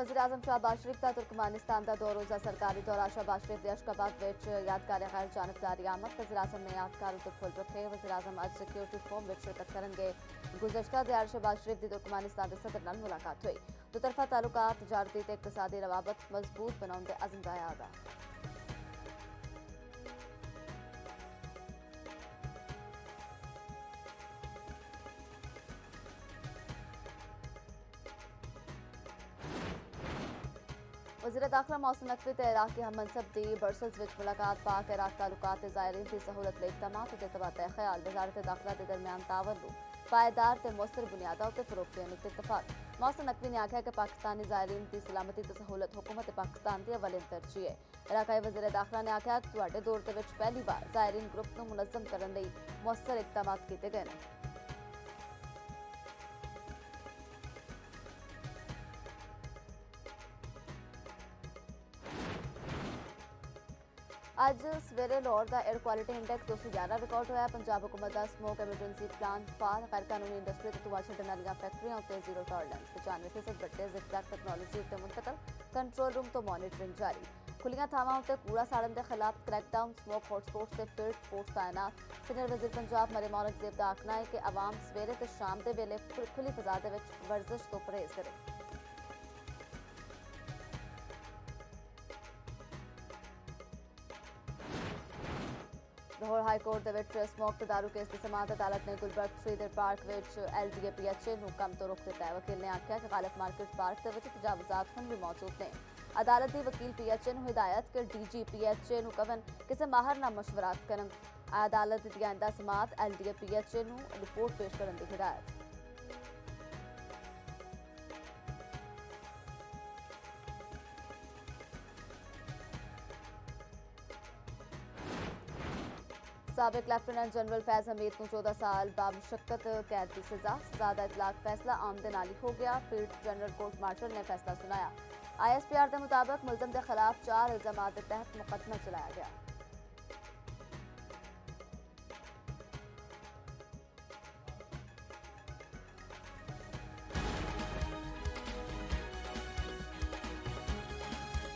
वज़ीर-आज़म शहबाज शरीफ का तुर्कमानिस्तान का 2 रोज़ा सरकारी दौरा। शहबाज शरीफ दी अशकाबाद विच यादगार गैर जानबदारी आमद। वज़ीर-आज़म ने यादगार उत्ते फुल रखे। वज़ीर-आज़म अज सिक्योरिटी फोरम विच शिरकत करनगे। गुज़श्ता दिहाड़ शहबाज शरीफ दी तुर्कमानिस्तान के सदर नाल मुलाकात हुई। दोतरफा ताल्लुकात तजारती ते इक़्तिसादी रवाबत मजबूत बनाउण दे अज़म दा इआदा। वज़ीर दाखिला मोहसिन नकवी ते इराक़ी हम मनसब दी ब्रसल्स विच मुलाकात। पाक इराक़ ताल्लुकात ते ज़ायरीन दी सहूलत ले इक़दामात ते तबादला ख्याल। वज़ारत दाखिला के दरमियान तावन पायदार ते मुस्तर बुनियादा उत्ते फ़रोग़ देने ते इत्तफाक। मोहसिन नकवी ने आख्या कि पाकिस्तानी ज़ायरीन दी सलामती ते सहूलत हुकूमत पाकिस्तान दी अव्वलिन तरजीह है। इलाकाई वज़ीर दाखिला ने आख्या कि तुहाडे दौर दे विच पहली बार ज़ायरीन ग्रुप नूं मुनज़्ज़म करन लई मुअस्सर इक़दामात कीते गए ने। अज सवेरे लाहौर का एयर क्वालिटी इंडेक्स 211 रिकॉर्ड होया। पंजाब हुकूमत का स्मोक एमरजेंसी प्लान फाल। गैर कानूनी इंडस्ट्री ते धुआं छड्डण वालियां फैक्ट्रियां उत्ते जीरो टॉलरेंस। 95% बट्टे ज़िगज़ैग टैक्नोलॉजी उत्ते मुंतकिल। कंट्रोल रूम तो मॉनिटरिंग जारी। खुलियां थावां उत्ते कूड़ा साड़न के खिलाफ क्रैकडाउन। स्मोक हॉटस्पॉट्स ते फील्ड फोर्स तैनात। सीनियर वज़ीर पंजाब मरियम औरंगज़ेब का आखना है कि आवाम सवेरे ते शाम के वेले खुली फिजा दे विच वर्जिश तो परहेज करे। लाहौर हाई कोर्ट दे स्मोक ते दारू केस की समात। अदालत ने गुलबर्ग फ्रीडर पार्क विच LDA-PHA नूं कम तो रोक दिता है। वकील ने आख्या कि गालिब मार्केट पार्क दे विच तजावुजात हुण भी मौजूद ने। अदालत दी वकील PHA नूं हिदायत कि DG PHA नूं कवन किसी माहर नाल मशवरात करन। अदालत दी आइंदा समात LDA-PHA नूं रिपोर्ट पेश करन दी हिदायत। साबिक लेफ्टिनेंट जनरल फैज हमीद को 14 साल बामुशक्कत कैद की सजा। सजा दा इतलाक फैसला आमदे नाल ही हो गया। फील्ड जनरल कोर्ट मार्शल ने फैसला सुनाया। ISPR के मुताबिक मुलजम के खिलाफ 4 इल्जामात के तहत मुकदमा चलाया गया।